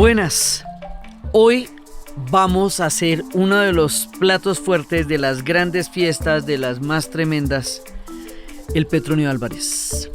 Buenas, hoy vamos a hacer uno de los platos fuertes de las grandes fiestas, de las más tremendas, el Petronio Álvarez.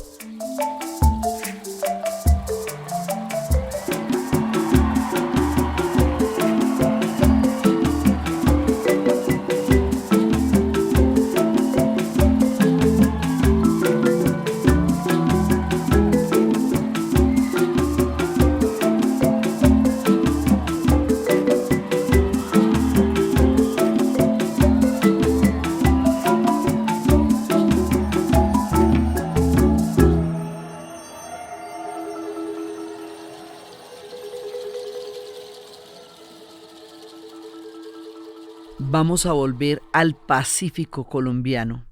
Vamos a volver al Pacífico colombiano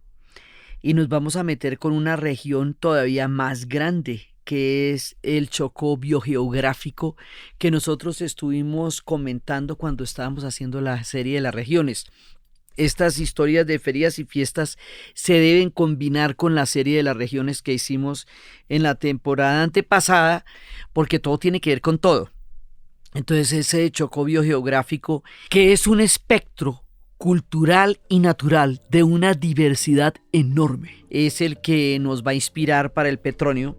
y nos vamos a meter con una región todavía más grande, que es el Chocó biogeográfico que nosotros estuvimos comentando cuando estábamos haciendo la serie de las regiones. Estas historias de ferias y fiestas se deben combinar con la serie de las regiones que hicimos en la temporada antepasada, porque todo tiene que ver con todo. Entonces ese Chocó biogeográfico, que es un espectro cultural y natural de una diversidad enorme, es el que nos va a inspirar para el Petronio,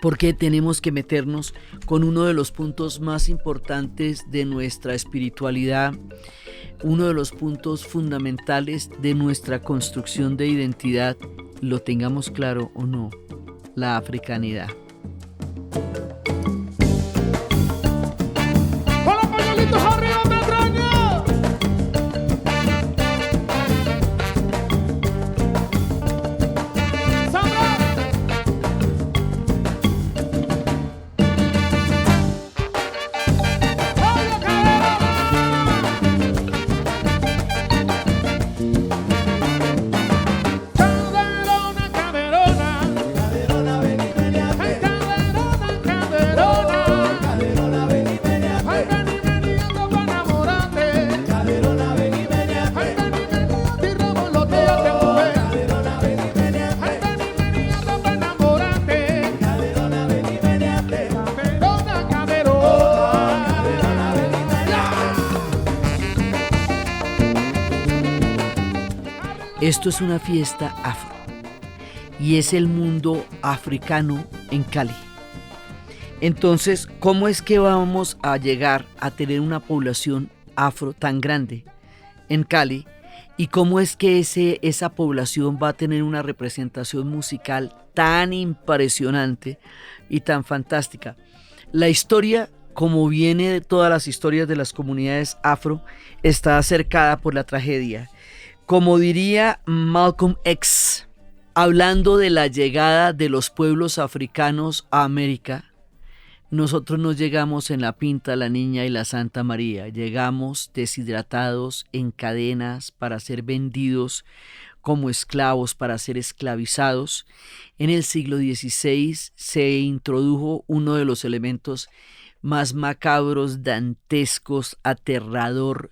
porque tenemos que meternos con uno de los puntos más importantes de nuestra espiritualidad, uno de los puntos fundamentales de nuestra construcción de identidad, lo tengamos claro o no, la africanidad. Esto es una fiesta afro y es el mundo africano en Cali. Entonces, ¿cómo es que vamos a llegar a tener una población afro tan grande en Cali? ¿Y cómo es que esa población va a tener una representación musical tan impresionante y tan fantástica? La historia, como viene de todas las historias de las comunidades afro, está cercada por la tragedia. Como diría Malcolm X, hablando de la llegada de los pueblos africanos a América, nosotros no llegamos en la Pinta, la Niña y la Santa María, llegamos deshidratados en cadenas para ser vendidos como esclavos, para ser esclavizados. En el siglo XVI se introdujo uno de los elementos más macabros, dantescos, aterrador,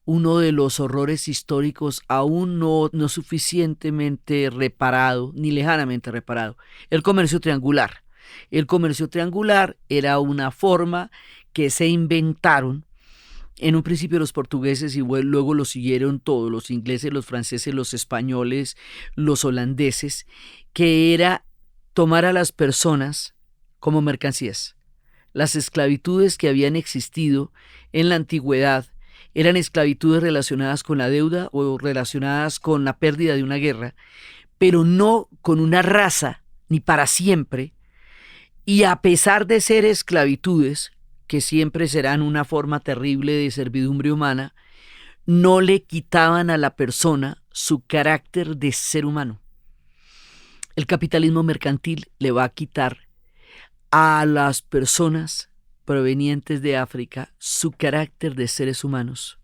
uno de los horrores históricos aún no suficientemente reparado, ni lejanamente reparado, el comercio triangular. El comercio triangular era una forma que se inventaron en un principio los portugueses y luego lo siguieron todos, los ingleses, los franceses, los españoles, los holandeses, que era tomar a las personas como mercancías. Las esclavitudes que habían existido en la antigüedad eran esclavitudes relacionadas con la deuda o relacionadas con la pérdida de una guerra, pero no con una raza, ni para siempre. Y a pesar de ser esclavitudes, que siempre serán una forma terrible de servidumbre humana, no le quitaban a la persona su carácter de ser humano. El capitalismo mercantil le va a quitar a las personas provenientes de África su carácter de seres humanos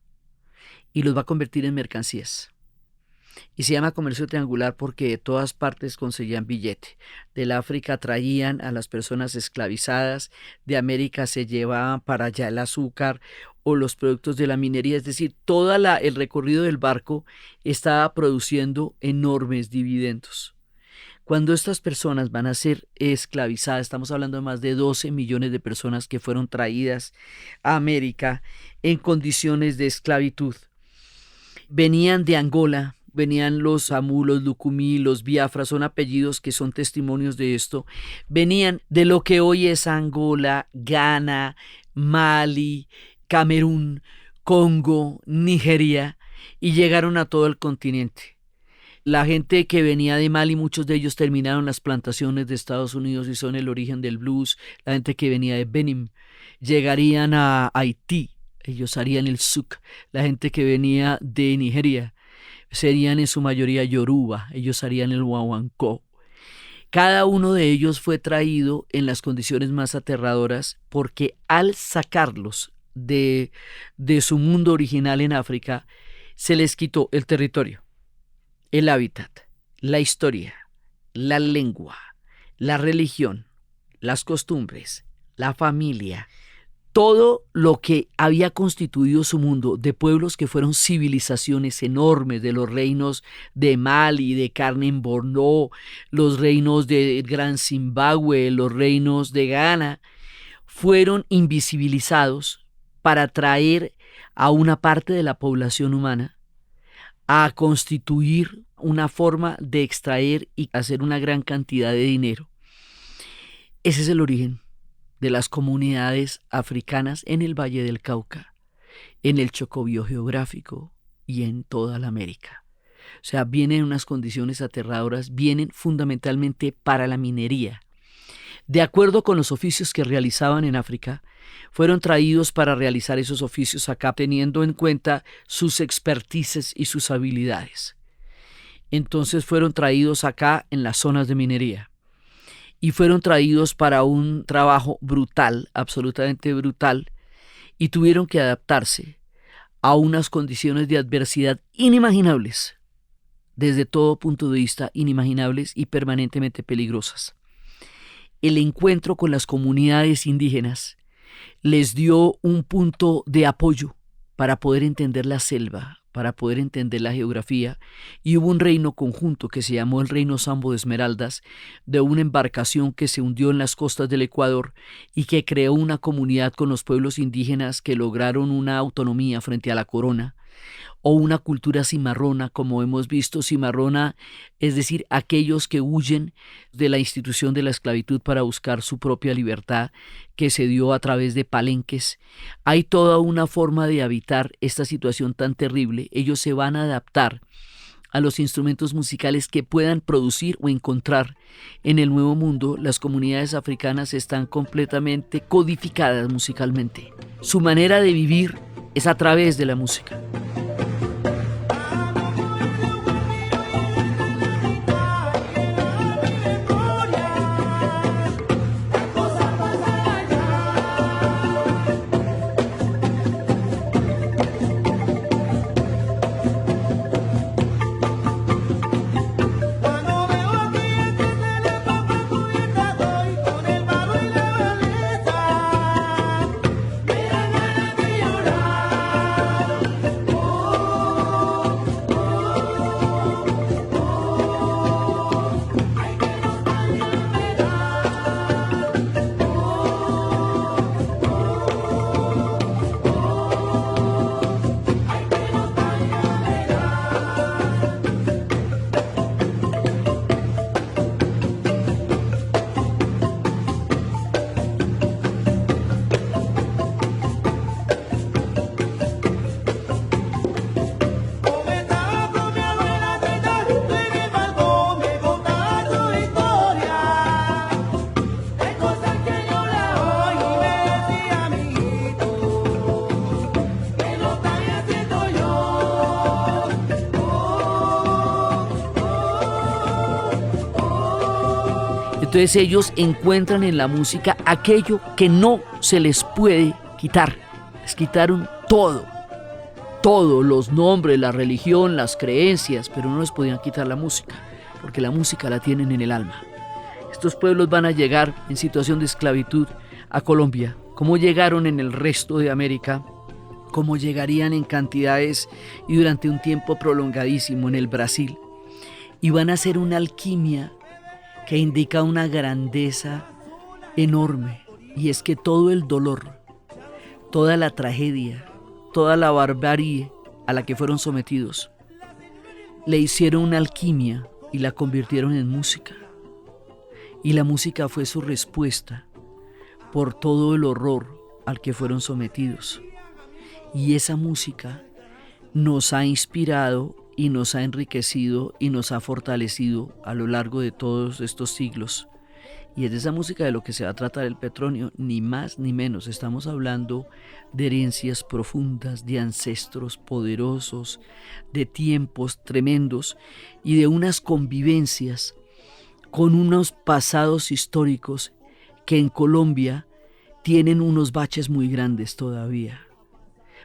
y los va a convertir en mercancías. Y se llama comercio triangular porque de todas partes conseguían billete. Del África traían a las personas esclavizadas, de América se llevaban para allá el azúcar o los productos de la minería, es decir, todo el recorrido del barco estaba produciendo enormes dividendos. Cuando estas personas van a ser esclavizadas, estamos hablando de más de 12 millones de personas que fueron traídas a América en condiciones de esclavitud. Venían de Angola, venían los Amú, los Lucumí, los Biafra, son apellidos que son testimonios de esto. Venían de lo que hoy es Angola, Ghana, Mali, Camerún, Congo, Nigeria, y llegaron a todo el continente. La gente que venía de Mali, muchos de ellos terminaron en las plantaciones de Estados Unidos y son el origen del blues. La gente que venía de Benin llegarían a Haití, ellos harían el souk. La gente que venía de Nigeria serían en su mayoría Yoruba, ellos harían el guaguancó. Cada uno de ellos fue traído en las condiciones más aterradoras porque al sacarlos de su mundo original en África, se les quitó el territorio, el hábitat, la historia, la lengua, la religión, las costumbres, la familia, todo lo que había constituido su mundo de pueblos que fueron civilizaciones enormes, de los reinos de Mali, de Carmen Borno, los reinos de Gran Zimbabue, los reinos de Ghana, fueron invisibilizados para traer a una parte de la población humana a constituir una forma de extraer y hacer una gran cantidad de dinero. Ese es el origen de las comunidades africanas en el Valle del Cauca, en el Chocó biogeográfico y en toda la América. O sea, vienen en unas condiciones aterradoras, vienen fundamentalmente para la minería. De acuerdo con los oficios que realizaban en África, fueron traídos para realizar esos oficios acá, teniendo en cuenta sus expertices y sus habilidades. Entonces fueron traídos acá en las zonas de minería. Y fueron traídos para un trabajo brutal, absolutamente brutal, y tuvieron que adaptarse a unas condiciones de adversidad inimaginables, desde todo punto de vista inimaginables y permanentemente peligrosas. El encuentro con las comunidades indígenas les dio un punto de apoyo para poder entender la selva, para poder entender la geografía, y hubo un reino conjunto que se llamó el Reino Sambo de Esmeraldas, de una embarcación que se hundió en las costas del Ecuador y que creó una comunidad con los pueblos indígenas que lograron una autonomía frente a la corona, o una cultura cimarrona, como hemos visto, cimarrona, es decir, aquellos que huyen de la institución de la esclavitud para buscar su propia libertad, que se dio a través de palenques. Hay toda una forma de habitar esta situación tan terrible. Ellos se van a adaptar a los instrumentos musicales que puedan producir o encontrar en el Nuevo Mundo. Las comunidades africanas están completamente codificadas musicalmente. Su manera de vivir es a través de la música. Entonces ellos encuentran en la música aquello que no se les puede quitar. Les quitaron todo, los nombres, la religión, las creencias, pero no les podían quitar la música, porque la música la tienen en el alma. Estos pueblos van a llegar en situación de esclavitud a Colombia, como llegaron en el resto de América, como llegarían en cantidades y durante un tiempo prolongadísimo en el Brasil, y van a hacer una alquimia que indica una grandeza enorme, y es que todo el dolor, toda la tragedia, toda la barbarie a la que fueron sometidos, le hicieron una alquimia y la convirtieron en música. Y la música fue su respuesta por todo el horror al que fueron sometidos. Y esa música nos ha inspirado y nos ha enriquecido y nos ha fortalecido a lo largo de todos estos siglos. Y es de esa música de lo que se va a tratar el Petronio, ni más ni menos. Estamos hablando de herencias profundas, de ancestros poderosos, de tiempos tremendos y de unas convivencias con unos pasados históricos que en Colombia tienen unos baches muy grandes todavía.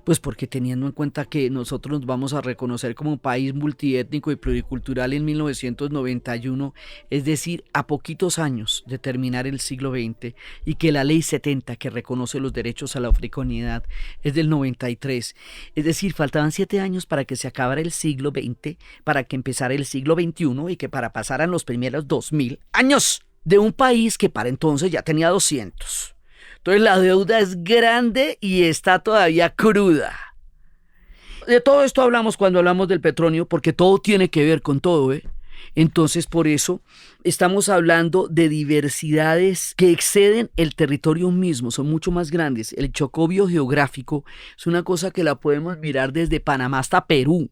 Pues porque teniendo en cuenta que nosotros nos vamos a reconocer como un país multiétnico y pluricultural en 1991, es decir, a poquitos años de terminar el siglo XX, y que la Ley 70, que reconoce los derechos a la africanidad, es del 93. Es decir, faltaban 7 años para que se acabara el siglo XX, para que empezara el siglo XXI y que para pasaran los primeros 2000 años de un país que para entonces ya tenía 200. Entonces la deuda es grande y está todavía cruda. De todo esto hablamos cuando hablamos del Petronio, porque todo tiene que ver con todo, ¿eh? Entonces por eso estamos hablando de diversidades que exceden el territorio mismo, son mucho más grandes. El Chocó biogeográfico es una cosa que la podemos mirar desde Panamá hasta Perú.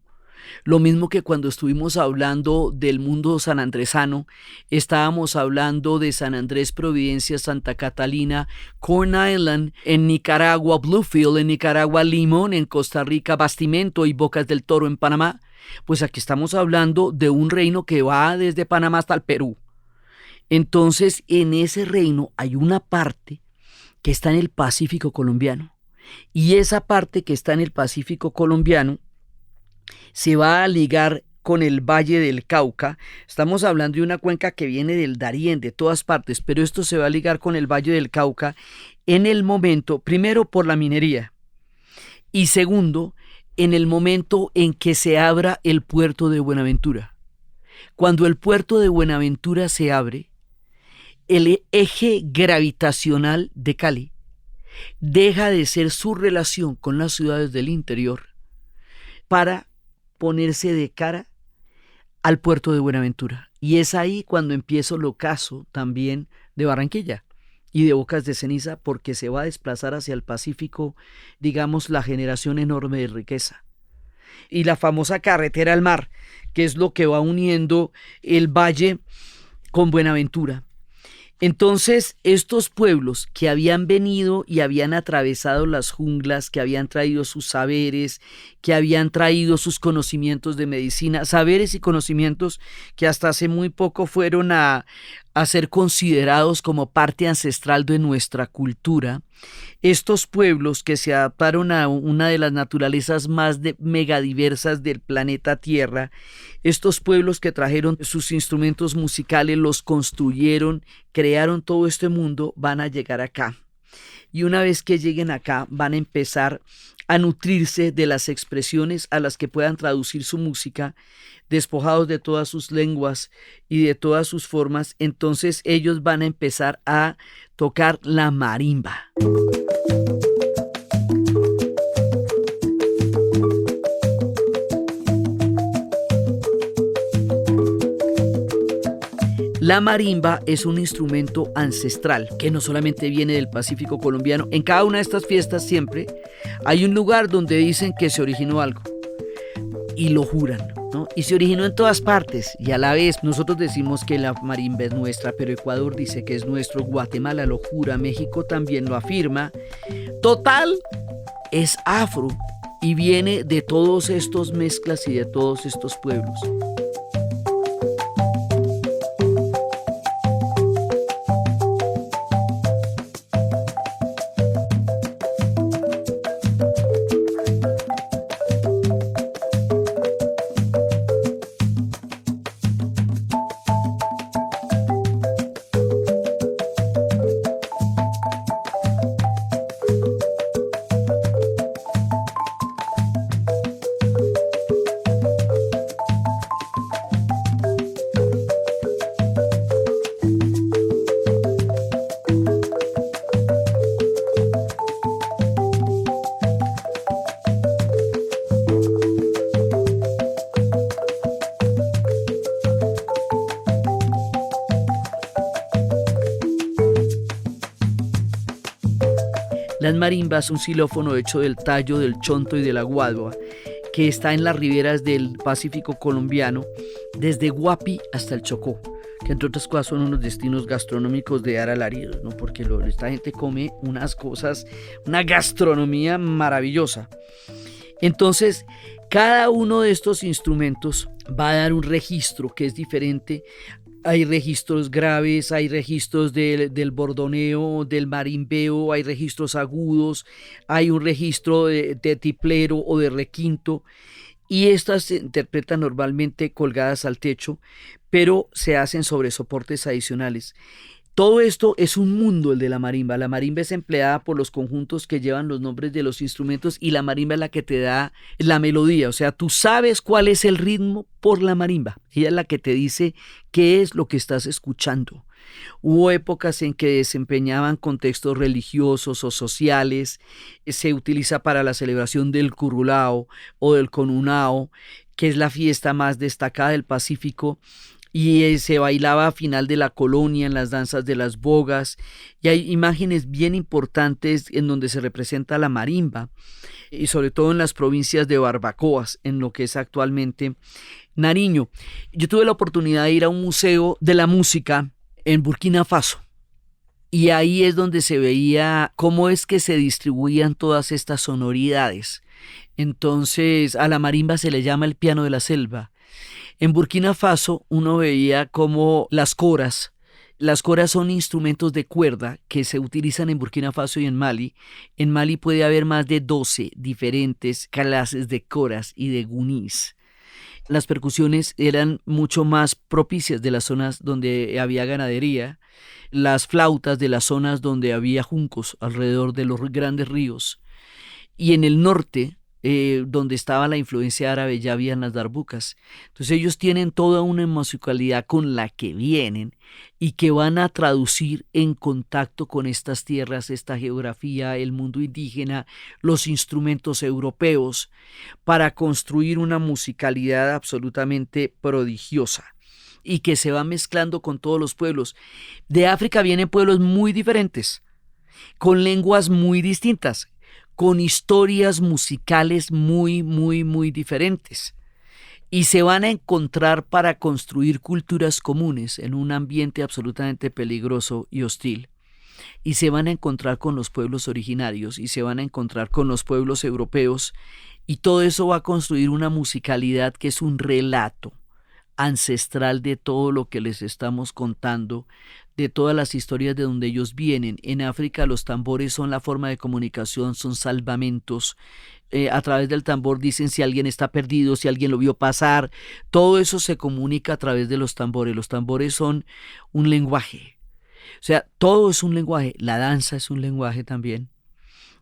Lo mismo que cuando estuvimos hablando del mundo sanandresano, estábamos hablando de San Andrés, Providencia, Santa Catalina, Corn Island, en Nicaragua, Bluefield, en Nicaragua, Limón, en Costa Rica, Bastimento y Bocas del Toro en Panamá. Pues aquí estamos hablando de un reino que va desde Panamá hasta el Perú. Entonces, en ese reino hay una parte que está en el Pacífico colombiano. Y esa parte que está en el Pacífico colombiano se va a ligar con el Valle del Cauca. Estamos hablando de una cuenca que viene del Darién, de todas partes, pero esto se va a ligar con el Valle del Cauca en el momento, primero por la minería, y segundo, en el momento en que se abra el puerto de Buenaventura. Cuando el puerto de Buenaventura se abre, el eje gravitacional de Cali deja de ser su relación con las ciudades del interior para ponerse de cara al puerto de Buenaventura. Y es ahí cuando empieza el ocaso también de Barranquilla y de Bocas de Ceniza, porque se va a desplazar hacia el Pacífico, digamos, la generación enorme de riqueza. Y la famosa carretera al mar, que es lo que va uniendo el valle con Buenaventura. Entonces, estos pueblos que habían venido y habían atravesado las junglas, que habían traído sus saberes, que habían traído sus conocimientos de medicina, saberes y conocimientos que hasta hace muy poco fueron a ser considerados como parte ancestral de nuestra cultura, estos pueblos que se adaptaron a una de las naturalezas más megadiversas del planeta Tierra, estos pueblos que trajeron sus instrumentos musicales, los construyeron, crearon todo este mundo, van a llegar acá. Y una vez que lleguen acá, van a empezar a nutrirse de las expresiones a las que puedan traducir su música, despojados de todas sus lenguas y de todas sus formas. Entonces ellos van a empezar a tocar la marimba. La marimba es un instrumento ancestral que no solamente viene del Pacífico colombiano. En cada una de estas fiestas siempre hay un lugar donde dicen que se originó algo y lo juran, ¿no? Y se originó en todas partes, y a la vez nosotros decimos que la marimba es nuestra, pero Ecuador dice que es nuestro, Guatemala lo jura, México también lo afirma. Total, es afro y viene de todos estos mezclas y de todos estos pueblos. Las marimbas, un xilófono hecho del tallo, del chonto y de la guadua, que está en las riberas del Pacífico colombiano, desde Guapi hasta el Chocó, que entre otras cosas son unos destinos gastronómicos de dar alaridos, ¿no? Porque esta gente come unas cosas, una gastronomía maravillosa. Entonces, cada uno de estos instrumentos va a dar un registro que es diferente. Hay registros graves, hay registros del bordoneo, del marimbeo, hay registros agudos, hay un registro de tiplero o de requinto, y estas se interpretan normalmente colgadas al techo, pero se hacen sobre soportes adicionales. Todo esto es un mundo, el de la marimba. La marimba es empleada por los conjuntos que llevan los nombres de los instrumentos, y la marimba es la que te da la melodía. O sea, tú sabes cuál es el ritmo por la marimba. Ella es la que te dice qué es lo que estás escuchando. Hubo épocas en que desempeñaban contextos religiosos o sociales. Se utiliza para la celebración del curulao o del conunao, que es la fiesta más destacada del Pacífico, y se bailaba a final de la colonia en las danzas de las bogas, y hay imágenes bien importantes en donde se representa la marimba, y sobre todo en las provincias de Barbacoas, en lo que es actualmente Nariño. Yo tuve la oportunidad de ir a un museo de la música en Burkina Faso, y ahí es donde se veía cómo es que se distribuían todas estas sonoridades. Entonces a la marimba se le llama el piano de la selva. En Burkina Faso uno veía como las coras son instrumentos de cuerda que se utilizan en Burkina Faso y en Mali. En Mali puede haber más de 12 diferentes clases de coras y de gunis. Las percusiones eran mucho más propicias de las zonas donde había ganadería, las flautas de las zonas donde había juncos alrededor de los grandes ríos. Y en el norte, donde estaba la influencia árabe, ya habían las darbucas. Entonces ellos tienen toda una musicalidad con la que vienen y que van a traducir en contacto con estas tierras, esta geografía, el mundo indígena, los instrumentos europeos, para construir una musicalidad absolutamente prodigiosa y que se va mezclando con todos los pueblos. De África vienen pueblos muy diferentes, con lenguas muy distintas, con historias musicales muy, muy, muy diferentes. Y se van a encontrar para construir culturas comunes en un ambiente absolutamente peligroso y hostil. Y se van a encontrar con los pueblos originarios, y se van a encontrar con los pueblos europeos, y todo eso va a construir una musicalidad que es un relato ancestral de todo lo que les estamos contando, de todas las historias de donde ellos vienen. En África los tambores son la forma de comunicación, son salvamentos. A través del tambor dicen si alguien está perdido, si alguien lo vio pasar. Todo eso se comunica a través de los tambores. Los tambores son un lenguaje. O sea, todo es un lenguaje. La danza es un lenguaje también.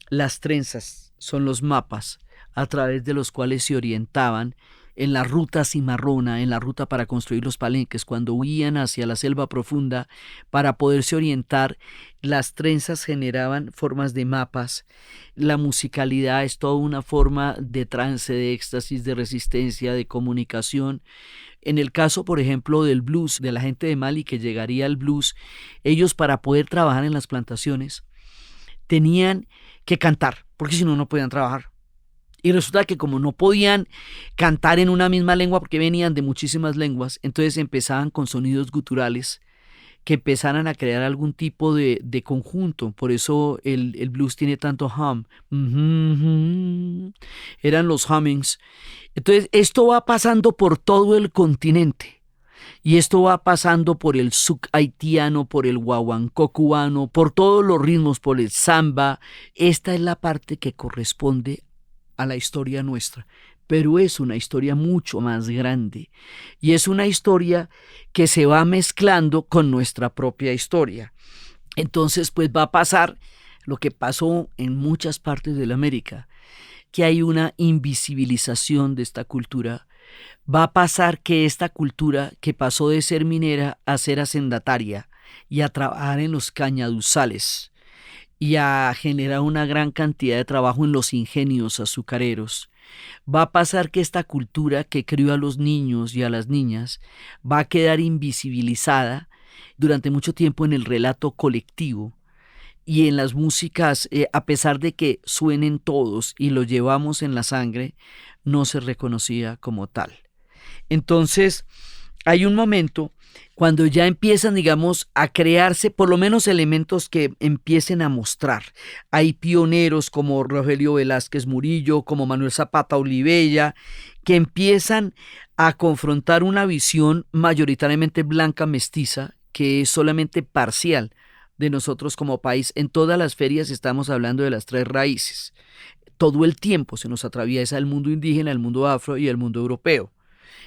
Las trenzas son los mapas a través de los cuales se orientaban en la ruta cimarrona, en la ruta para construir los palenques, cuando huían hacia la selva profunda para poderse orientar. Las trenzas generaban formas de mapas. La musicalidad es toda una forma de trance, de éxtasis, de resistencia, de comunicación. En el caso, por ejemplo, del blues, de la gente de Mali que llegaría al blues, ellos, para poder trabajar en las plantaciones, tenían que cantar, porque si no, no podían trabajar. Y resulta que como no podían cantar en una misma lengua porque venían de muchísimas lenguas, entonces empezaban con sonidos guturales que empezaran a crear algún tipo de conjunto. Por eso el blues tiene tanto hum. Eran los hummings. Entonces esto va pasando por todo el continente. Y esto va pasando por el zouk haitiano, por el guaguancó cubano, por todos los ritmos, por el samba. Esta es la parte que corresponde a la historia nuestra, pero es una historia mucho más grande, y es una historia que se va mezclando con nuestra propia historia. Entonces, pues va a pasar lo que pasó en muchas partes de la América, que hay una invisibilización de esta cultura. Va a pasar que esta cultura, que pasó de ser minera a ser hacendataria y a trabajar en los cañaduzales y a generar una gran cantidad de trabajo en los ingenios azucareros, va a pasar que esta cultura que crió a los niños y a las niñas va a quedar invisibilizada durante mucho tiempo en el relato colectivo, y en las músicas, a pesar de que suenen todos y lo llevamos en la sangre, no se reconocía como tal. Entonces, hay un momento cuando ya empiezan, digamos, a crearse por lo menos elementos que empiecen a mostrar. Hay pioneros como Rogelio Velázquez Murillo, como Manuel Zapata Olivella, que empiezan a confrontar una visión mayoritariamente blanca mestiza, que es solamente parcial de nosotros como país. En todas las ferias estamos hablando de las tres raíces. Todo el tiempo se nos atraviesa el mundo indígena, el mundo afro y el mundo europeo.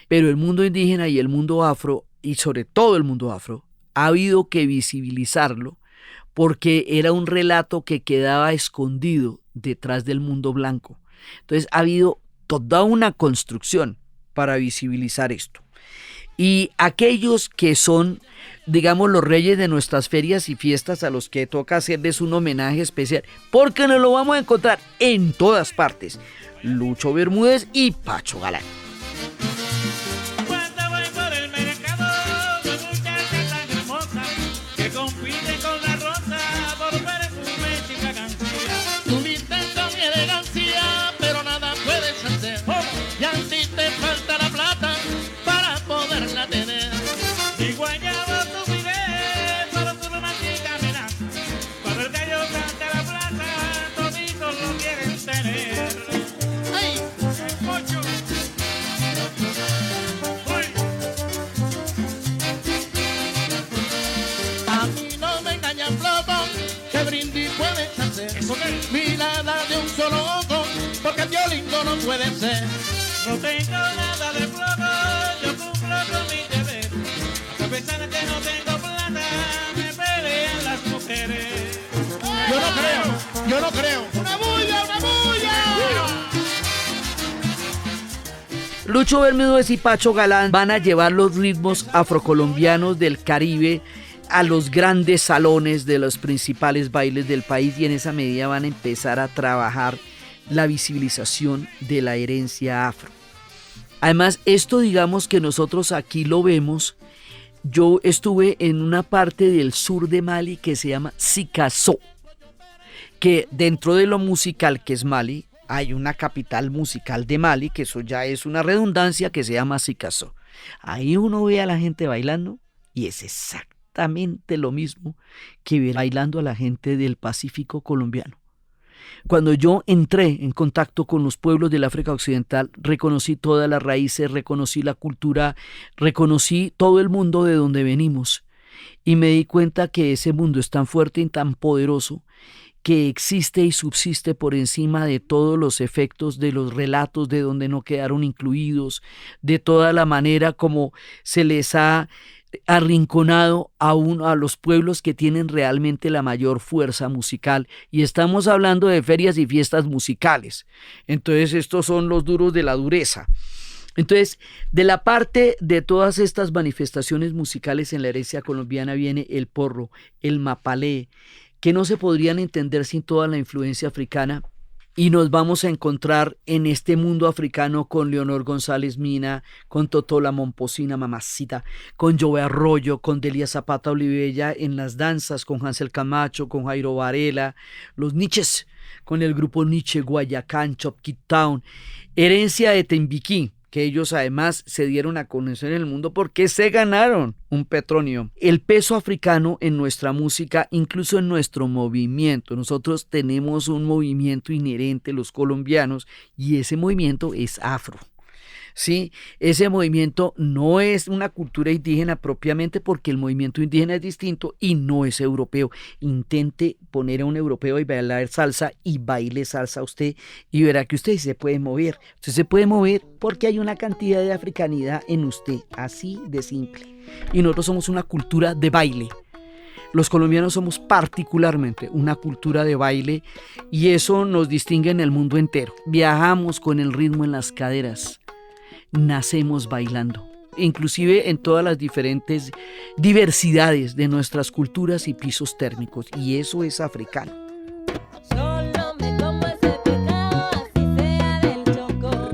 Pero el mundo indígena y el mundo afro, y sobre todo el mundo afro, ha habido que visibilizarlo porque era un relato que quedaba escondido detrás del mundo blanco. Entonces ha habido toda una construcción para visibilizar esto. Y aquellos que son, digamos, los reyes de nuestras ferias y fiestas a los que toca hacerles un homenaje especial, porque nos lo vamos a encontrar en todas partes, Lucho Bermúdez y Pacho Galán. Mirada de un solo ojo, porque el violín no puede ser. No tengo nada de flojo, yo cumplo con mi deber. A pesar de que no tengo plata, me pelean las mujeres. Yo no creo. ¡Una bulla, una bulla! Lucho Bermúdez y Pacho Galán van a llevar los ritmos afrocolombianos del Caribe a los grandes salones de los principales bailes del país, y en esa medida van a empezar a trabajar la visibilización de la herencia afro. Además, esto, digamos que nosotros aquí lo vemos. Yo estuve en una parte del sur de Mali que se llama Sikasso, que dentro de lo musical que es Mali, hay una capital musical de Mali, que eso ya es una redundancia, que se llama Sikasso. Ahí uno ve a la gente bailando y es exactamente lo mismo que ver bailando a la gente del Pacífico colombiano. Cuando yo entré en contacto con los pueblos del África Occidental, reconocí todas las raíces, reconocí la cultura, reconocí todo el mundo de donde venimos, y me di cuenta que ese mundo es tan fuerte y tan poderoso que existe y subsiste por encima de todos los efectos de los relatos de donde no quedaron incluidos, de toda la manera como se les ha arrinconado a los pueblos que tienen realmente la mayor fuerza musical, y estamos hablando de ferias y fiestas musicales. Entonces estos son los duros de la dureza. Entonces, de la parte de todas estas manifestaciones musicales en la herencia colombiana viene el porro, el mapalé, que no se podrían entender sin toda la influencia africana. Y nos vamos a encontrar en este mundo africano con Leonor González Mina, con Totola Momposina Mamacita, con Joe Arroyo, con Delia Zapata Olivella en las danzas, con Hansel Camacho, con Jairo Varela, los Niches, con el grupo Niche, Guayacán, Chopkit Town, herencia de Tembiquí, que ellos además se dieron a conocer en el mundo porque se ganaron un petronio. El peso africano en nuestra música, incluso en nuestro movimiento. Nosotros tenemos un movimiento inherente, los colombianos, y ese movimiento es afro. ¿Sí? Ese movimiento no es una cultura indígena propiamente, porque el movimiento indígena es distinto y no es europeo. Intente poner a un europeo y bailar salsa y baile salsa usted y verá que usted se puede mover. Usted se puede mover porque hay una cantidad de africanidad en usted, así de simple. Y nosotros somos una cultura de baile. Los colombianos somos particularmente una cultura de baile, y eso nos distingue en el mundo entero. Viajamos con el ritmo en las caderas. Nacemos bailando, inclusive en todas las diferentes diversidades de nuestras culturas y pisos térmicos, y eso es africano. Solo me como ese pecado, así sea del Chocó.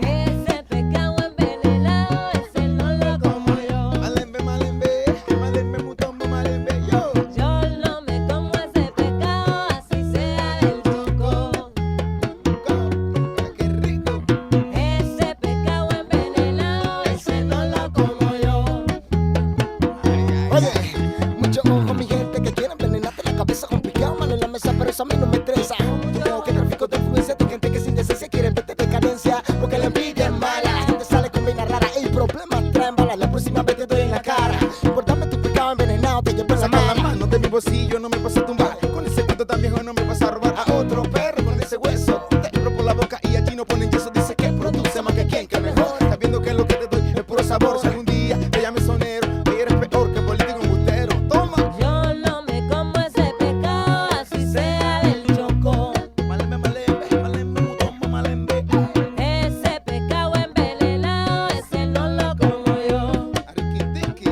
Ese pecado envenenado, ese no lo como yo. Malembe, malembe, malembe, mutombo, malembe. fanáticos de influencia, de gente que sin decencia quiere verte decadencia, porque la envidia es mala, la gente sale con vena rara, el problema traen balas, la próxima vez te doy en la cara, por darme tu pecado envenenado, te llevo en la mala mano de mi bolsillo, no me vas a tumbar, con ese cuento tan viejo no me vas a robar a otro perro con ese hueso, te abro por la boca y allí no ponen yeso, dice que produce más que quien, que mejor, sabiendo que lo que te doy es puro sabor, si algún día te llames sonero, que eres peor que político embustero, toma. Yo no me como ese pecado, así sea del Chocó. Malembe, malembe, malembe, mutombo, malembe. Ese pecado envenenado, ese no lo como yo. Ariquitiqui.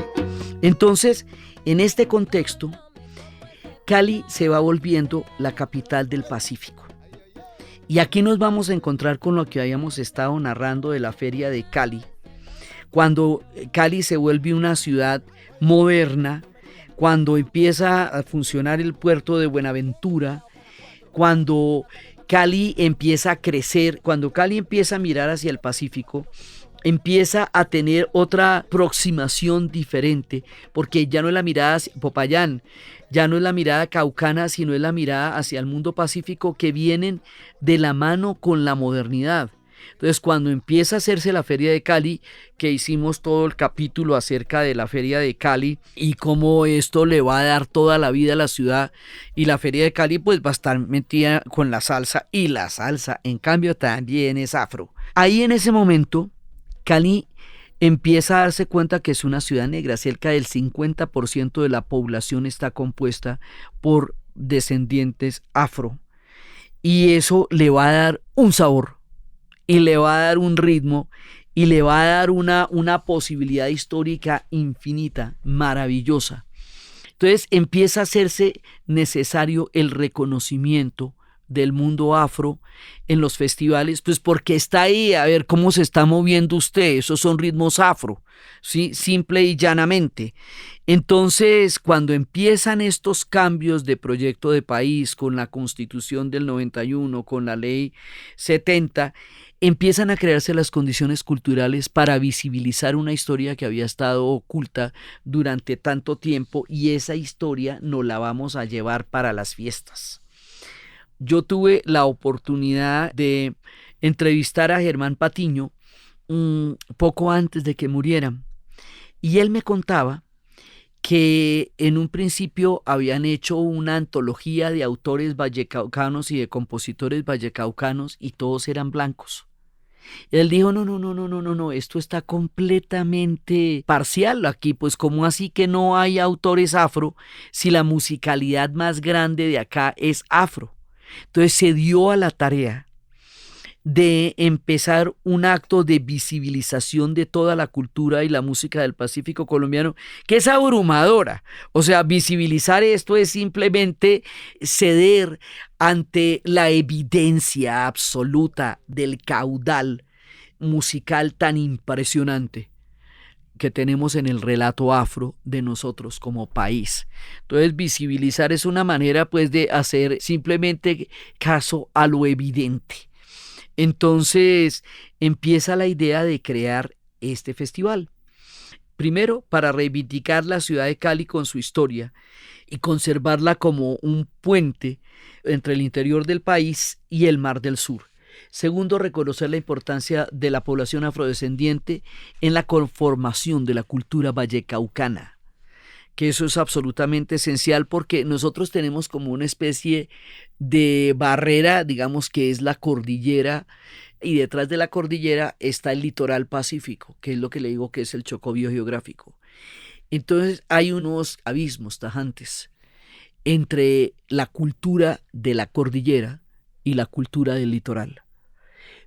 Entonces, en este contexto, Cali se va volviendo la capital del Pacífico. Y aquí nos vamos a encontrar con lo que habíamos estado narrando de la feria de Cali, cuando Cali se vuelve una ciudad moderna, cuando empieza a funcionar el puerto de Buenaventura, cuando Cali empieza a crecer, cuando Cali empieza a mirar hacia el Pacífico, empieza a tener otra aproximación diferente, porque ya no es la mirada hacia Popayán, ya no es la mirada caucana, sino es la mirada hacia el mundo pacífico, que vienen de la mano con la modernidad. Entonces, cuando empieza a hacerse la Feria de Cali, que hicimos todo el capítulo acerca de la Feria de Cali y cómo esto le va a dar toda la vida a la ciudad, y la Feria de Cali pues va a estar metida con la salsa, y la salsa en cambio también es afro. Ahí en ese momento Cali empieza a darse cuenta que es una ciudad negra. Cerca del 50% de la población está compuesta por descendientes afro, y eso le va a dar un sabor y le va a dar un ritmo y le va a dar una posibilidad histórica infinita, maravillosa. Entonces empieza a hacerse necesario el reconocimiento del mundo afro en los festivales, pues porque está ahí, a ver cómo se está moviendo usted, esos son ritmos afro, ¿sí? Simple y llanamente. Entonces, cuando empiezan estos cambios de proyecto de país, con la Constitución del 91, con la Ley 70, empiezan a crearse las condiciones culturales para visibilizar una historia que había estado oculta durante tanto tiempo, y esa historia nos la vamos a llevar para las fiestas. Yo tuve la oportunidad de entrevistar a Germán Patiño poco antes de que muriera, y él me contaba que en un principio habían hecho una antología de autores vallecaucanos y de compositores vallecaucanos, y todos eran blancos. Él dijo, no, esto está completamente parcial aquí, pues ¿cómo así que no hay autores afro si la musicalidad más grande de acá es afro? Entonces se dio a la tarea de empezar un acto de visibilización de toda la cultura y la música del Pacífico colombiano, que es abrumadora. O sea, visibilizar esto es simplemente ceder ante la evidencia absoluta del caudal musical tan impresionante que tenemos en el relato afro de nosotros como país. Entonces, visibilizar es una manera pues de hacer simplemente caso a lo evidente. Entonces, empieza la idea de crear este festival. Primero, para reivindicar la ciudad de Cali con su historia y conservarla como un puente entre el interior del país y el Mar del Sur. Segundo, reconocer la importancia de la población afrodescendiente en la conformación de la cultura vallecaucana, que eso es absolutamente esencial, porque nosotros tenemos como una especie de barrera, digamos, que es la cordillera, y detrás de la cordillera está el litoral pacífico, que es lo que le digo que es el Chocó biogeográfico. Entonces hay unos abismos tajantes entre la cultura de la cordillera y la cultura del litoral.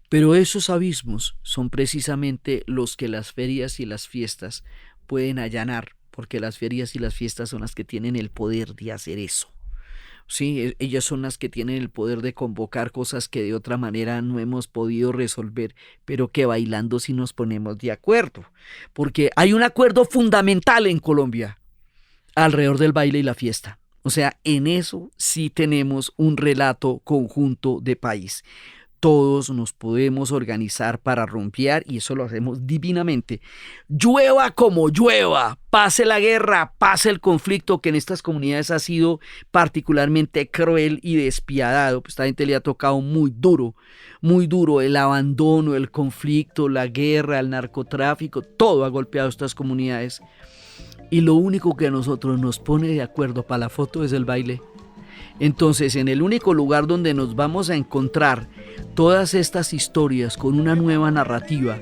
Pero esos abismos son precisamente los que las ferias y las fiestas pueden allanar, porque las ferias y las fiestas son las que tienen el poder de hacer eso. Sí, ellas son las que tienen el poder de convocar cosas que de otra manera no hemos podido resolver, pero que bailando sí nos ponemos de acuerdo, porque hay un acuerdo fundamental en Colombia alrededor del baile y la fiesta. O sea, en eso sí tenemos un relato conjunto de país. todos nos podemos organizar para rumbear y eso lo hacemos divinamente. Llueva como llueva, pase la guerra, pase el conflicto que en estas comunidades ha sido particularmente cruel y despiadado. Pues esta gente le ha tocado muy duro el abandono, el conflicto, la guerra, el narcotráfico, todo ha golpeado estas comunidades. Y lo único que a nosotros nos pone de acuerdo para la foto es el baile. Entonces, en el único lugar donde nos vamos a encontrar todas estas historias con una nueva narrativa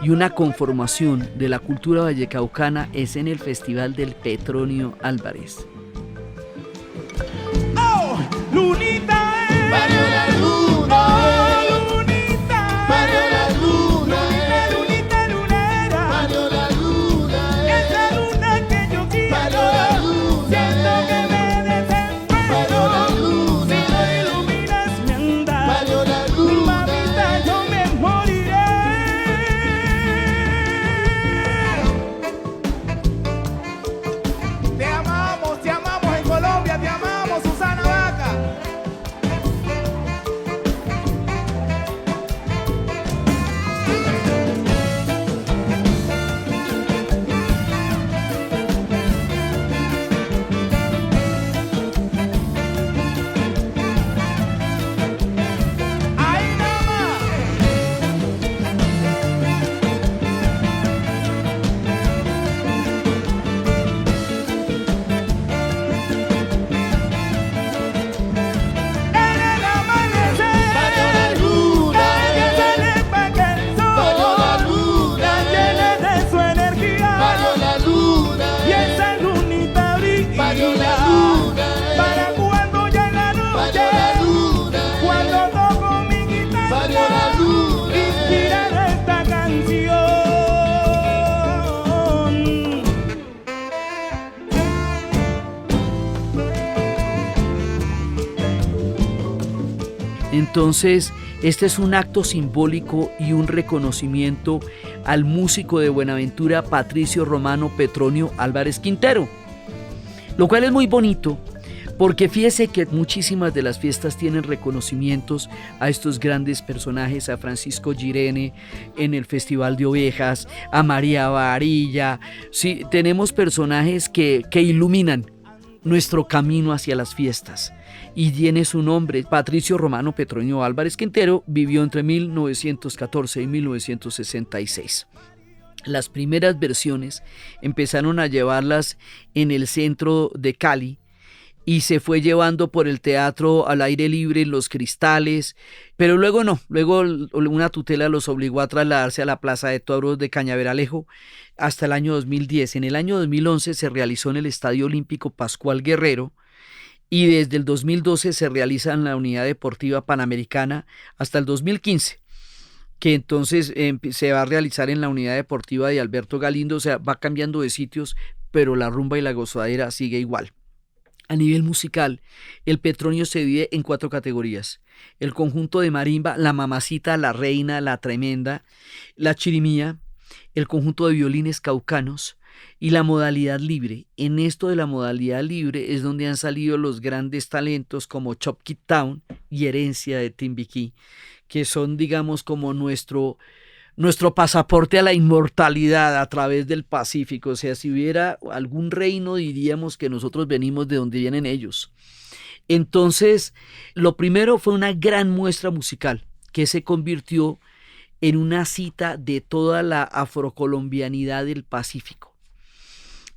y una conformación de la cultura vallecaucana es en el Festival del Petronio Álvarez. ¡Oh! ¡Lunita! Barrio La Luna, ¡Oh, Lunita! Barrio La Luna, Lunita, lunera. Barrio La Luna, Es la luna que yo quiero. Barrio La Luna, Siento que me Barrio La desespero. Luna, Si no iluminas mi andar, Barrio La Luna, mamita, yo me moriré. Te amamos en Colombia, te amamos, Susana Vaca. Ahí nomás. En el amanecer, Barrio La Luna, ella sale pa' que el sol Barrio La Luna, la llene de su energía. Barrio La Luna, Y esa lunita Barrio La brilla Luna, para cuando ya en la Barrio La noche, Luna, cuando toco mi Barrio La guitarra, Luna, inspirar esta canción. Entonces, este es un acto simbólico y un reconocimiento al músico de Buenaventura, Patricio Romano Petronio Álvarez Quintero, lo cual es muy bonito, porque fíjese que muchísimas de las fiestas tienen reconocimientos a estos grandes personajes, a Francisco Girene en el Festival de Ovejas, a María Varilla. Sí, tenemos personajes que iluminan nuestro camino hacia las fiestas. Y tiene su nombre. Patricio Romano Petronio Álvarez Quintero vivió entre 1914 y 1966. Las primeras versiones empezaron a llevarlas en el centro de Cali y se fue llevando por el teatro al aire libre en Los Cristales, pero luego no, luego una tutela los obligó a trasladarse a la Plaza de Toros de Cañaveralejo hasta el año 2010. En el año 2011 se realizó en el Estadio Olímpico Pascual Guerrero y desde el 2012 se realiza en la Unidad Deportiva Panamericana hasta el 2015, que entonces se va a realizar en la Unidad Deportiva de Alberto Galindo. O sea, va cambiando de sitios, pero la rumba y la gozadera sigue igual. A nivel musical, el Petronio se divide en 4 categorías: el conjunto de marimba, la mamacita, la reina, la tremenda, la chirimía, el conjunto de violines caucanos y la modalidad libre. En esto de la modalidad libre es donde han salido los grandes talentos como Chopkit Town y Herencia de Timbiquí, que son, digamos, como nuestro pasaporte a la inmortalidad a través del Pacífico. O sea, si hubiera algún reino, diríamos que nosotros venimos de donde vienen ellos. Entonces, lo primero fue una gran muestra musical que se convirtió en una cita de toda la afrocolombianidad del Pacífico.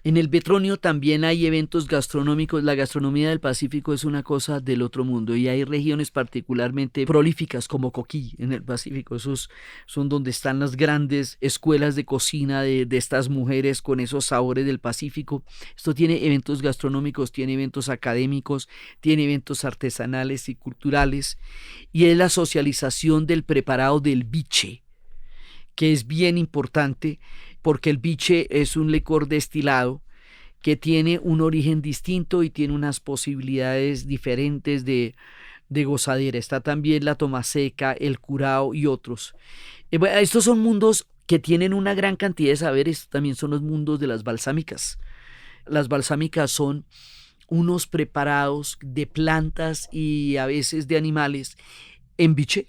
En el Petronio también hay eventos gastronómicos. La gastronomía del Pacífico es una cosa del otro mundo y hay regiones particularmente prolíficas como Coquí en el Pacífico. Esos son donde están las grandes escuelas de cocina de estas mujeres con esos sabores del Pacífico. Esto tiene eventos gastronómicos, tiene eventos académicos, tiene eventos artesanales y culturales, y es la socialización del preparado del biche, que es bien importante porque el biche es un licor destilado que tiene un origen distinto y tiene unas posibilidades diferentes de gozadera. Está también la tomaseca, el curao y otros. Estos son mundos que tienen una gran cantidad de saberes. También son los mundos de las balsámicas. Las balsámicas son unos preparados de plantas y a veces de animales en biche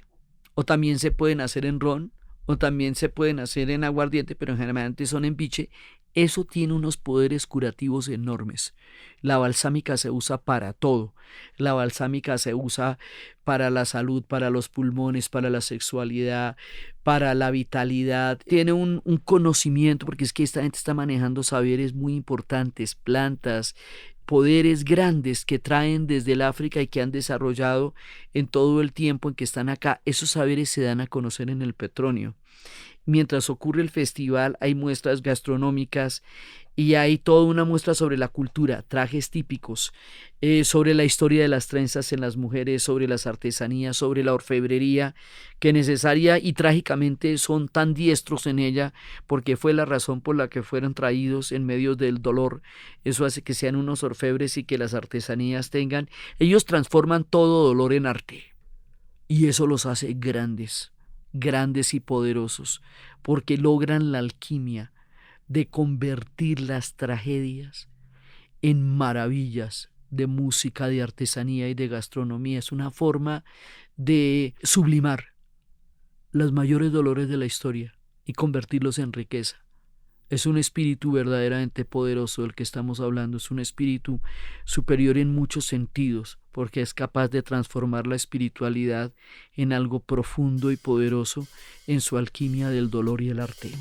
o también se pueden hacer en ron, o también se pueden hacer en aguardiente, pero generalmente son en piche. Eso tiene unos poderes curativos enormes. La balsámica se usa para todo. La balsámica se usa para la salud, para los pulmones, para la sexualidad, para la vitalidad. Tiene un conocimiento, porque es que esta gente está manejando saberes muy importantes, plantas, poderes grandes que traen desde el África y que han desarrollado en todo el tiempo en que están acá. Esos saberes se dan a conocer en el Petronio. Mientras ocurre el festival hay muestras gastronómicas y hay toda una muestra sobre la cultura, trajes típicos, sobre la historia de las trenzas en las mujeres, sobre las artesanías, sobre la orfebrería, que necesaria y trágicamente son tan diestros en ella porque fue la razón por la que fueron traídos en medio del dolor. Eso hace que sean unos orfebres y que las artesanías tengan. Ellos transforman todo dolor en arte y eso los hace grandes y poderosos, porque logran la alquimia de convertir las tragedias en maravillas de música, de artesanía y de gastronomía. Es una forma de sublimar los mayores dolores de la historia y convertirlos en riqueza. Es un espíritu verdaderamente poderoso del que estamos hablando, es un espíritu superior en muchos sentidos, porque es capaz de transformar la espiritualidad en algo profundo y poderoso en su alquimia del dolor y el arte.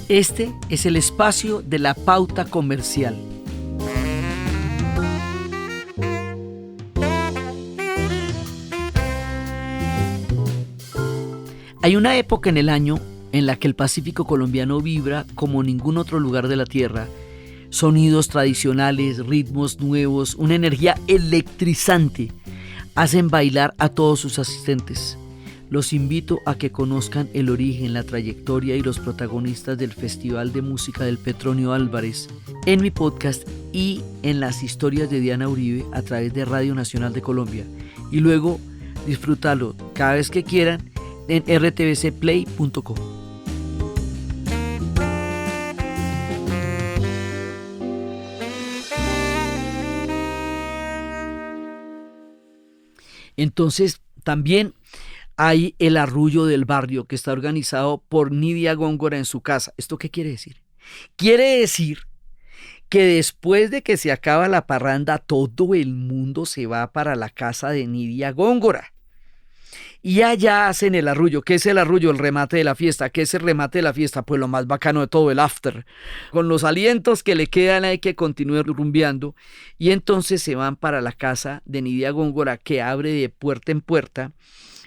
Este es el espacio de la pauta comercial. Hay una época en el año en la que el Pacífico colombiano vibra como ningún otro lugar de la tierra. Sonidos tradicionales, ritmos nuevos, una energía electrizante hacen bailar a todos sus asistentes. Los invito a que conozcan el origen, la trayectoria y los protagonistas del Festival de Música del Petronio Álvarez en mi podcast y en las historias de Diana Uribe a través de Radio Nacional de Colombia. Y luego disfrútalo cada vez que quieran en rtbcplay.co. Entonces también hay el arrullo del barrio que está organizado por Nidia Góngora en su casa. ¿Esto qué quiere decir? Quiere decir que después de que se acaba la parranda, todo el mundo se va para la casa de Nidia Góngora. Y allá hacen el arrullo. ¿Qué es el arrullo? El remate de la fiesta. ¿Qué es el remate de la fiesta? Pues lo más bacano de todo, el after. Con los alientos que le quedan hay que continuar rumbeando. Y entonces se van para la casa de Nidia Góngora, que abre de puerta en puerta.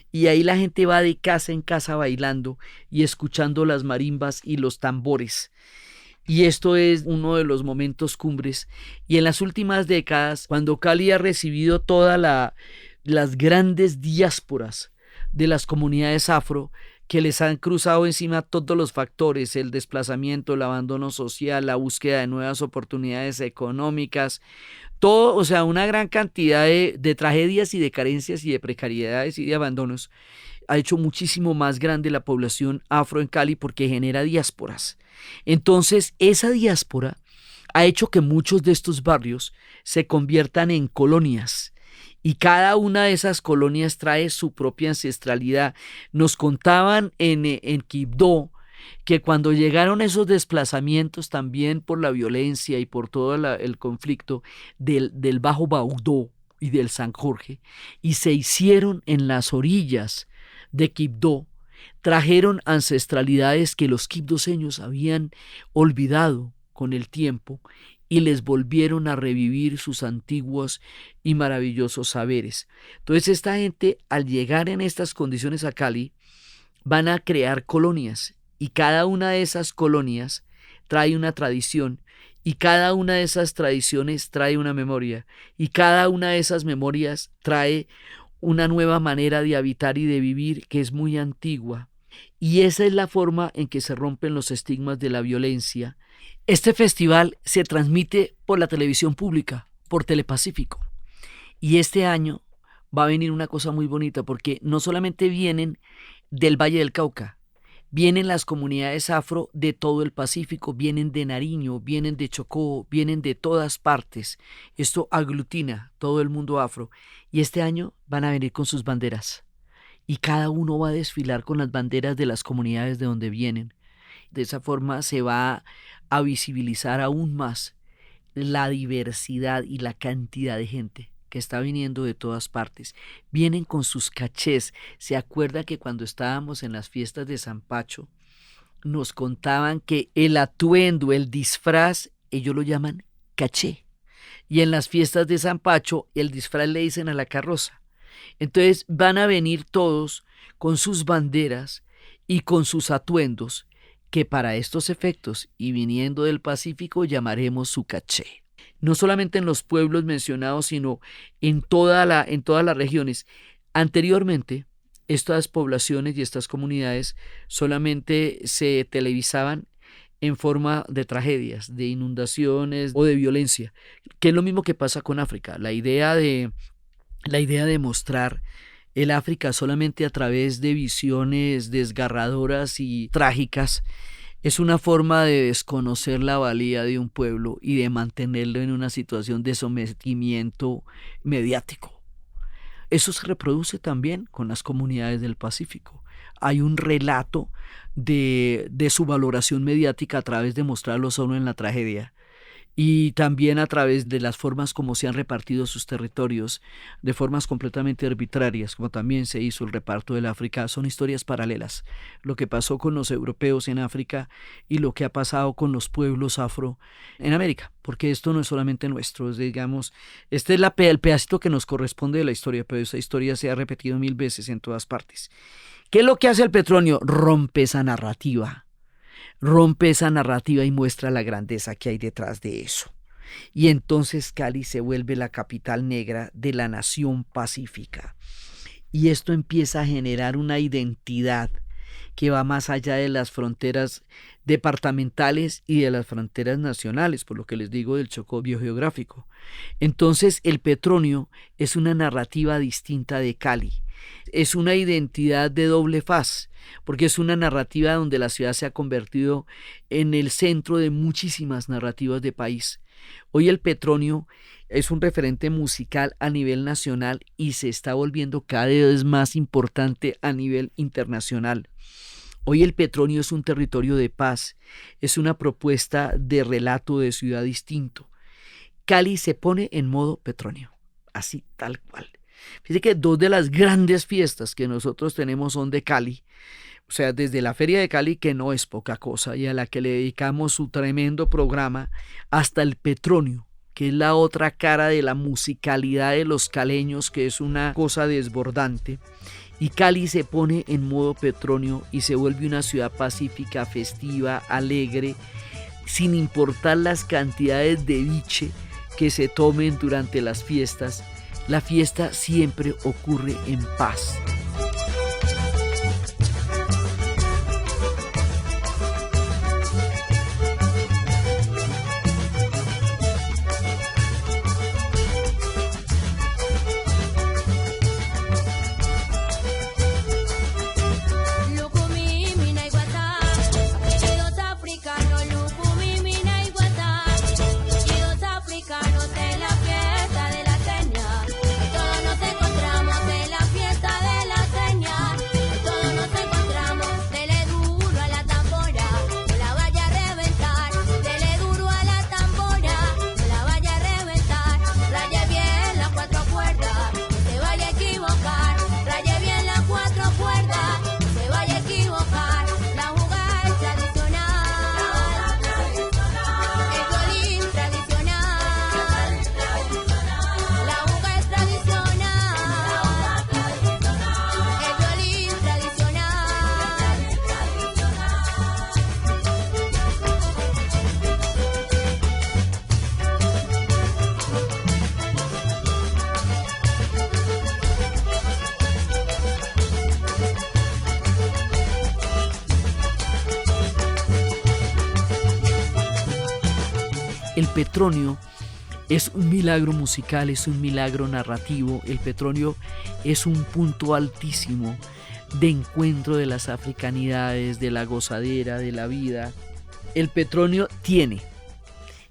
Y ahí la gente va de casa en casa bailando y escuchando las marimbas y los tambores. Y esto es uno de los momentos cumbres. Y en las últimas décadas, cuando Cali ha recibido todas las grandes diásporas de las comunidades afro, que les han cruzado encima todos los factores, el desplazamiento, el abandono social, la búsqueda de nuevas oportunidades económicas, todo, o sea, una gran cantidad de tragedias y de carencias y de precariedades y de abandonos, ha hecho muchísimo más grande la población afro en Cali porque genera diásporas. Entonces, esa diáspora ha hecho que muchos de estos barrios se conviertan en colonias. Y cada una de esas colonias trae su propia ancestralidad. Nos contaban en Quibdó que cuando llegaron esos desplazamientos también por la violencia y por todo el conflicto del Bajo Baudó y del San Jorge, y se hicieron en las orillas de Quibdó, trajeron ancestralidades que los quibdoseños habían olvidado con el tiempo y les volvieron a revivir sus antiguos y maravillosos saberes. Entonces esta gente, al llegar en estas condiciones a Cali, van a crear colonias y cada una de esas colonias trae una tradición y cada una de esas tradiciones trae una memoria y cada una de esas memorias trae una nueva manera de habitar y de vivir que es muy antigua. Y esa es la forma en que se rompen los estigmas de la violencia. Este festival se transmite por la televisión pública, por Telepacífico. Y este año va a venir una cosa muy bonita porque no solamente vienen del Valle del Cauca, Vienen las comunidades afro de todo el Pacífico, vienen de Nariño, vienen de Chocó, vienen de todas partes. Esto aglutina todo el mundo afro. Y este año van a venir con sus banderas. Y cada uno va a desfilar con las banderas de las comunidades de donde vienen. De esa forma se va a visibilizar aún más la diversidad y la cantidad de gente que está viniendo de todas partes. Vienen con sus cachés. ¿Se acuerda que cuando estábamos en las fiestas de San Pacho nos contaban que el atuendo, el disfraz, ellos lo llaman caché? Y en las fiestas de San Pacho el disfraz le dicen a la carroza. Entonces van a venir todos con sus banderas y con sus atuendos que para estos efectos y viniendo del Pacífico llamaremos su caché. No solamente en los pueblos mencionados, sino en todas las regiones. Anteriormente, estas poblaciones y estas comunidades solamente se televisaban en forma de tragedias, de inundaciones o de violencia, que es lo mismo que pasa con África. La idea de mostrar el África solamente a través de visiones desgarradoras y trágicas es una forma de desconocer la valía de un pueblo y de mantenerlo en una situación de sometimiento mediático. Eso se reproduce también con las comunidades del Pacífico. Hay un relato de su valoración mediática a través de mostrarlo solo en la tragedia y también a través de las formas como se han repartido sus territorios, de formas completamente arbitrarias, como también se hizo el reparto del África. Son historias paralelas. Lo que pasó con los europeos en África y lo que ha pasado con los pueblos afro en América, porque esto no es solamente nuestro, digamos, este es el pedacito que nos corresponde de la historia, pero esa historia se ha repetido 1000 veces en todas partes. ¿Qué es lo que hace el Petronio? Rompe esa narrativa y muestra la grandeza que hay detrás de eso. Y entonces Cali se vuelve la capital negra de la nación pacífica. Y esto empieza a generar una identidad que va más allá de las fronteras departamentales y de las fronteras nacionales, por lo que les digo del Chocó biogeográfico. Entonces el Petronio es una narrativa distinta de Cali. Es una identidad de doble faz, porque es una narrativa donde la ciudad se ha convertido en el centro de muchísimas narrativas de país. Hoy el Petronio es un referente musical a nivel nacional y se está volviendo cada vez más importante a nivel internacional. Hoy el Petronio es un territorio de paz, es una propuesta de relato de ciudad distinto. Cali se pone en modo Petronio, así tal cual. Fíjense que 2 de las grandes fiestas que nosotros tenemos son de Cali, o sea, desde la Feria de Cali, que no es poca cosa, y a la que le dedicamos su tremendo programa, hasta el Petronio, que es la otra cara de la musicalidad de los caleños, que es una cosa desbordante. Y Cali se pone en modo Petronio y se vuelve una ciudad pacífica, festiva, alegre, sin importar las cantidades de biche que se tomen durante las fiestas. La fiesta siempre ocurre en paz. El Petronio es un milagro musical, es un milagro narrativo. El Petronio es un punto altísimo de encuentro de las africanidades, de la gozadera, de la vida. El Petronio tiene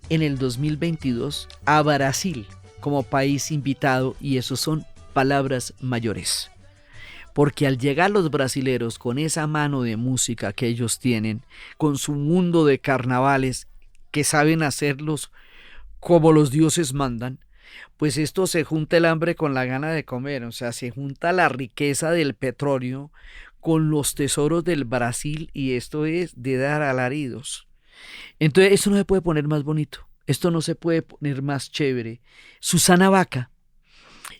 en el 2022 a Brasil como país invitado, y eso son palabras mayores. Porque al llegar los brasileros con esa mano de música que ellos tienen, con su mundo de carnavales que saben hacerlos como los dioses mandan, pues esto se junta el hambre con la gana de comer, o sea, se junta la riqueza del petróleo con los tesoros del Brasil, y esto es de dar alaridos. Entonces, esto no se puede poner más bonito, esto no se puede poner más chévere. Susana Baca,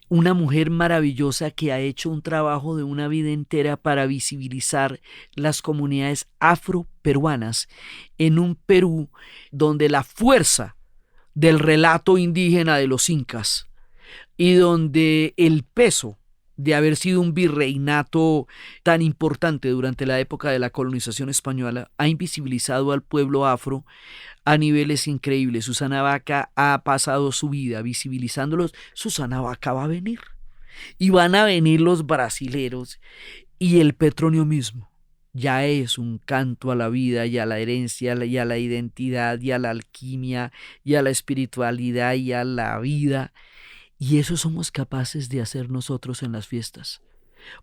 una mujer maravillosa que ha hecho un trabajo de una vida entera para visibilizar las comunidades afroperuanas en un Perú donde la fuerza del relato indígena de los incas y donde el peso de haber sido un virreinato tan importante durante la época de la colonización española ha invisibilizado al pueblo afro a niveles increíbles. Susana Baca ha pasado su vida visibilizándolos. Susana Baca va a venir y van a venir los brasileros, y el Petronio mismo ya es un canto a la vida y a la herencia y a la identidad y a la alquimia y a la espiritualidad y a la vida. Y eso somos capaces de hacer nosotros en las fiestas.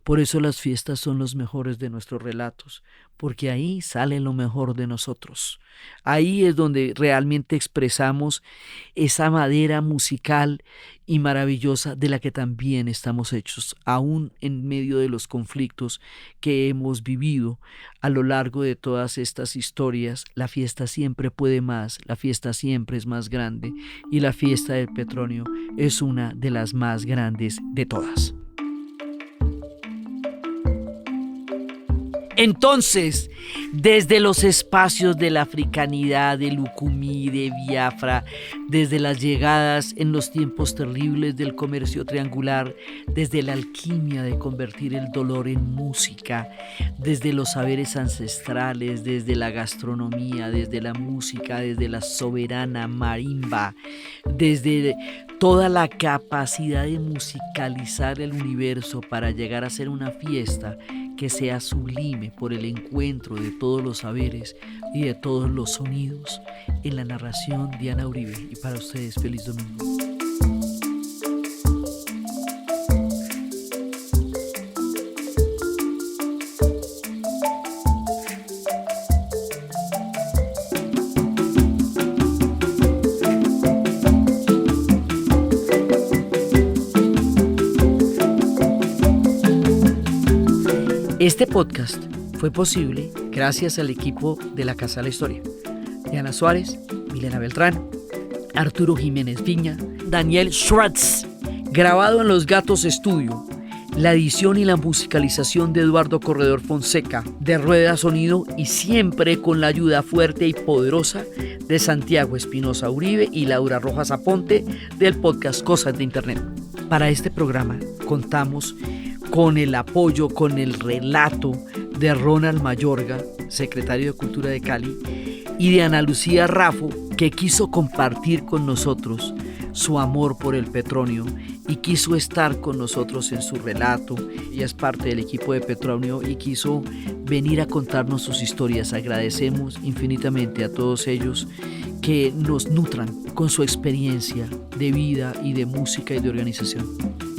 Por eso las fiestas son los mejores de nuestros relatos, porque ahí sale lo mejor de nosotros. Ahí es donde realmente expresamos esa madera musical y maravillosa de la que también estamos hechos, aún en medio de los conflictos que hemos vivido a lo largo de todas estas historias. La fiesta siempre puede más, la fiesta siempre es más grande, y la fiesta del Petronio es una de las más grandes de todas. Entonces, desde los espacios de la africanidad, de Lucumí, de Biafra, desde las llegadas en los tiempos terribles del comercio triangular, desde la alquimia de convertir el dolor en música, desde los saberes ancestrales, desde la gastronomía, desde la música, desde la soberana marimba, desde toda la capacidad de musicalizar el universo para llegar a ser una fiesta que sea sublime por el encuentro de todos los saberes y de todos los sonidos. En la narración, Diana Uribe, y para ustedes, feliz domingo. Este podcast fue posible gracias al equipo de la Casa de la Historia: Diana Suárez, Milena Beltrán, Arturo Jiménez Viña, Daniel Schwartz. Grabado en Los Gatos Estudio, la edición y la musicalización de Eduardo Corredor Fonseca, de Rueda Sonido, y siempre con la ayuda fuerte y poderosa de Santiago Espinosa Uribe y Laura Rojas Aponte del podcast Cosas de Internet. Para este programa contamos con el apoyo, con el relato de Ronald Mayorga, secretario de Cultura de Cali, y de Ana Lucía Raffo, que quiso compartir con nosotros su amor por el Petronio y quiso estar con nosotros en su relato. Ella es parte del equipo de Petronio y quiso venir a contarnos sus historias. Agradecemos infinitamente a todos ellos que nos nutran con su experiencia de vida y de música y de organización.